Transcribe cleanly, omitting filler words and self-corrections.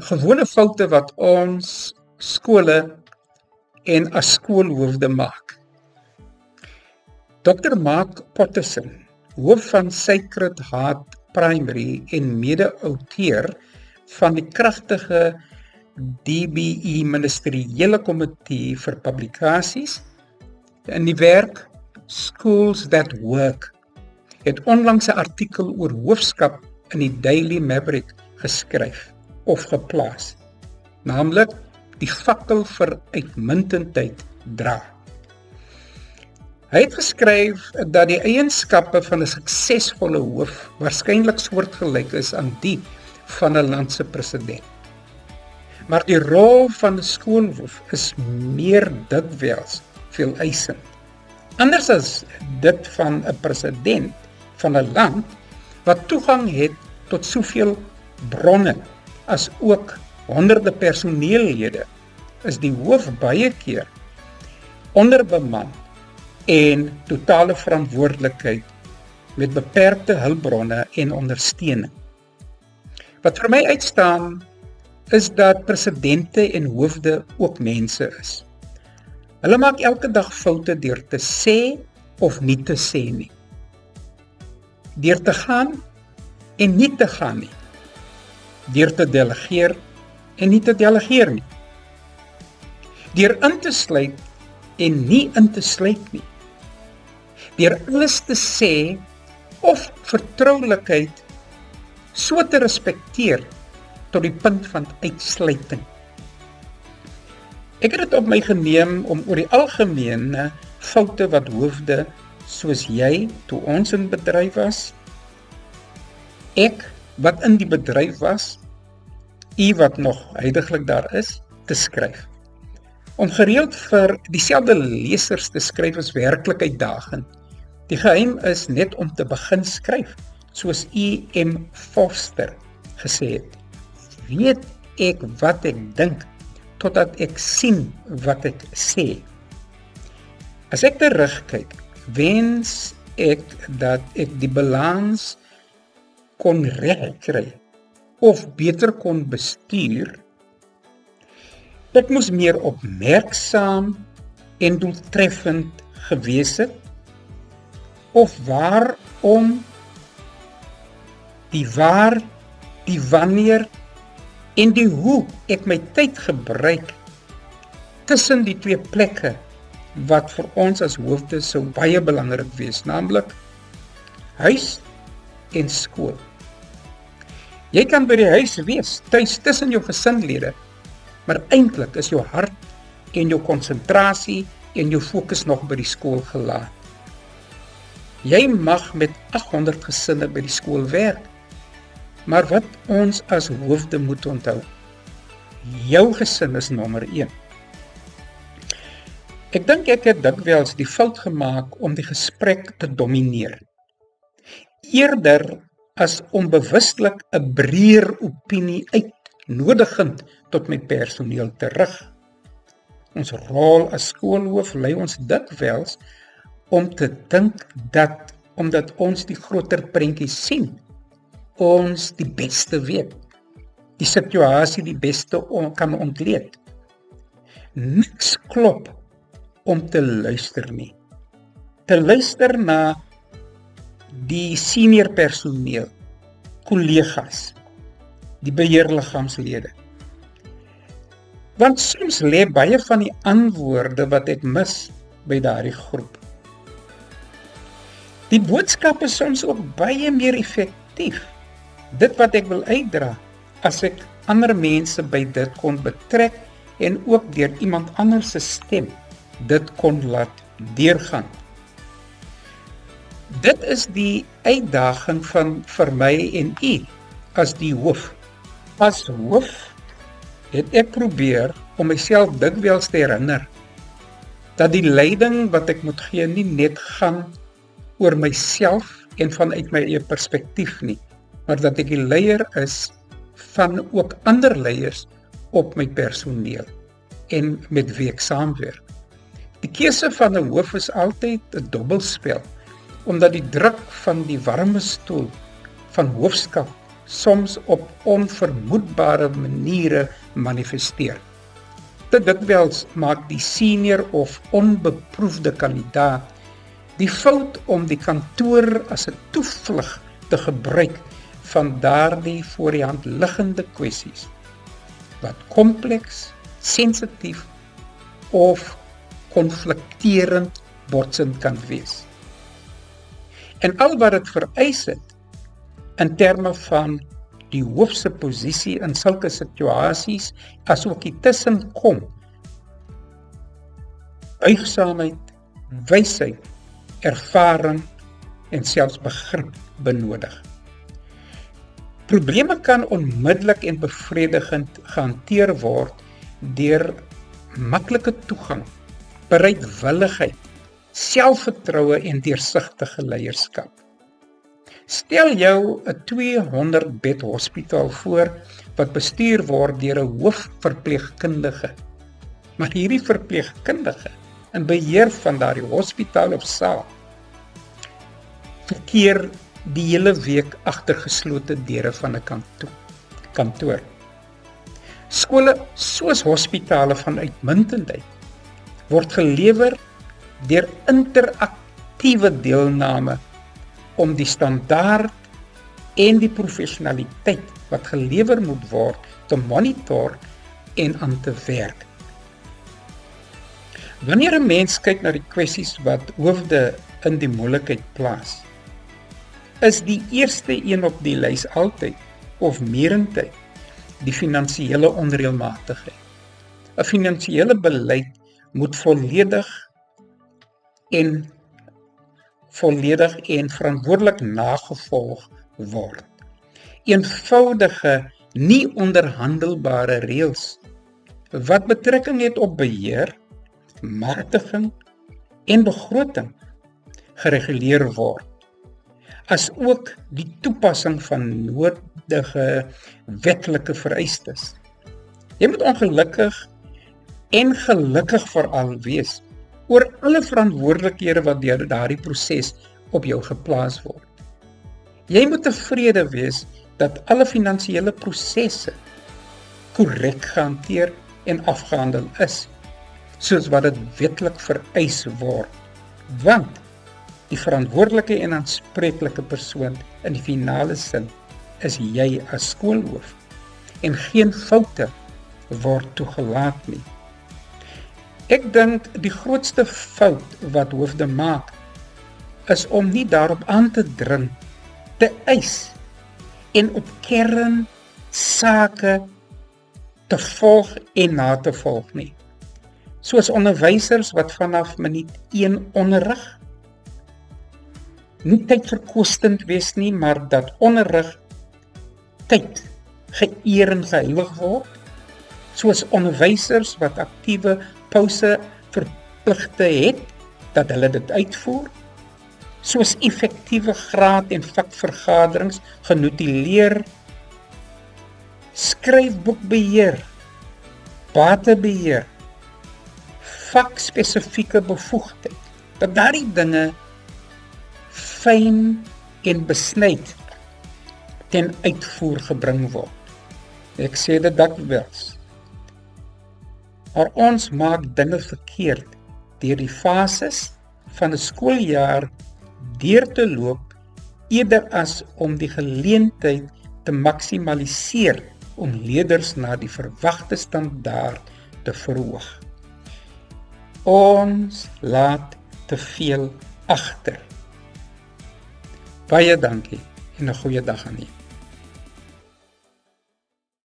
Gewone foute wat ons skole en as skoolhoofde maak. Dr. Mark Potterson, hoof van Sacred Heart Primary en mede-outeur van die kragtige DBE Ministeriële Komitee vir Publikasies in die werk Schools That Work, het onlangs 'n artikel oor hoofskap in die Daily Maverick geskryf of geplaas, naamlik die fakkel vir uitmuntendheid dra. Hy het geskryf dat die eienskappe van 'n suksesvolle hoof waarskynlik soortgelyk is aan die van 'n land se president. Maar die rol van 'n skoolhoof is meer dikwels veeleisend. Anders as dit van 'n president van 'n land wat toegang het tot soveel bronne as ook honderde personeellede, is die hoof baie keer onderbeman en totale verantwoordelikheid met beperkte hulpbronne en ondersteuning. Wat vir my uitstaan is dat presidente en hoofde ook mense is. Hulle maak elke dag foute deur te sê of nie te sê nie. Deur te gaan en nie te gaan nie. Deur te delegeer en nie te delegeer nie. Deur in te sluit en nie in te sluit nie. Deur alles te sê of vertroulikheid so te respekteer tot die punt van uitsluiting. Ek het dit op my geneem om oor die algemene foute wat hoofde soos jy, toe ons in bedryf was, ek wat in die bedryf was, u wat nog huidiglik daar is, te skryf. Om gereeld vir dieselfde lesers te skryf is werklik uitdagend. Die geheim is net om te begin skryf, soos E.M. Forster gesê het. Weet ek wat ek dink, totdat ek sien wat ek sê. As ek terugkyk, wens ek dat ek die balans kon regkry, of beter kon bestuur. Ek moes meer opmerksaam en doeltreffend gewees het, of waarom die waar, die wanneer en die hoe ek my tyd gebruik tussen die twee plekke wat vir ons as hoofde sou baie belangrik wees, naamlik huis en skool. Jy kan by die huis wees, tuis tussen jou gesinlede, maar eintlik is jou hart en jou konsentrasie en jou fokus nog by die skool gelaat. Jy mag met 800 gesinne by die skool werk, maar wat ons as hoofde moet onthou, jou gesin is nommer 1. Ek dink ek het dikwels die fout gemaak om die gesprek te domineer. Eerder as om bewustelik 'n breër opinie uitnodigend tot my personeel te rig. Ons rol as skoolhoof lei ons dikwels om te dink dat, omdat ons die groter prentjie sien, ons die beste weet, die situasie die beste kan ontleed. Niks klop om te luister nie. Te luister na die senior personeel, kollegas, die beheerliggaamslede. Want soms lê baie van die antwoorde wat ek mis by daardie groep. Die boodskap is soms ook baie meer effektief. Dit wat ek wil uitdra, as ek ander mense by dit kon betrek en ook deur iemand anders se stem dit kon laat deurgaan. Dit is die uitdaging vir my en u as die hoof. As hoof het ek probeer om myself dikwels te herinner dat die leiding wat ek moet gee nie net gaan oor myself en vanuit my eie perspektief nie, maar dat ek die leier is van ook ander leiers op my personeel en met wie ek saamwerk. Die keuse van 'n hoof is altyd 'n dubbelspel, omdat die druk van die warme stoel van hoofskap soms op onvermoedbare maniere manifesteer. Te dikwels maak die senior of onbeproefde kandidaat die fout om die kantoor as 'n toevlug te gebruik van daardie voor die hand liggende kwessies, wat kompleks, sensitief of konflikterend botsend kan wees. En al wat dit vereis het, in terme van die hoof se posisie in sulke situasies, asook die tussenkom, buigsaamheid, wysheid, ervaring en selfs begrip benodig. Probleme kan onmiddellik en bevredigend gehanteer word deur maklike toegang, bereidwilligheid, selfvertroue en deursigtige leierskap. Stel jou 'n 200-bed hospitaal voor wat bestuur word deur 'n hoofverpleegkundige. Maar hierdie verpleegkundige in beheer van daardie hospitaal of saal verkeer die hele week agter geslote deure van 'n kantoor. Skole soos hospitale van uitmuntendheid word gelewer deur interaktiewe deelname om die standaard en die professionaliteit wat gelewer moet word te monitor en aan te werk. Wanneer 'n mens kyk na die kwessies wat hoofde in die moeilikheid plaas, is die eerste een op die lys altyd, of meerendheid, die finansiële onreëlmatigheid. 'n Finansiële beleid moet volledig en verantwoordelik nagevolg word. Eenvoudige, nie onderhandelbare reëls wat betrekking het op beheer, magtiging en begroting gereguleer word, as ook die toepassing van nodige wetlike vereistes. Jy moet ongelukkig en gelukkig veral wees oor alle verantwoordelikhede wat deur daardie proses op jou geplaas word. Jy moet tevrede wees dat alle finansiële prosesse korrek gehanteer en afgehandel is, soos wat dit wetlik vereis word, want die verantwoordelike en aanspreeklike persoon in die finale sin is jy as skoolhoof, en geen foute word toegelaat nie. Ek dink die grootste fout wat hoofde maak, is om nie daarop aan te dring, te eis en op kernsake te volg en na te volg nie. Soos onderwysers wat vanaf minuut 1 onderrig, nie tydverkwistend wees nie, maar dat onderrig tyd geëer en geheilig word, soos onderwysers wat aktiewe pouse verpligte het, dat hulle dit uitvoer, soos effektiewe graad en vakvergaderings genotuleer, skryfboekbeheer, batebeheer, vakspesifieke bevoegdheid, dat daardie dinge fyn en besnyd ten uitvoer gebring word. Ek sê dit dikwels, maar ons maak dinge verkeerd deur die fases van 'n skooljaar deur te loop, eerder as om die geleentheid te maksimaliseer om leerders na die verwagte standaard te verhoog. Ons laat te veel agter. Baie dankie en 'n goeie dag aan julle.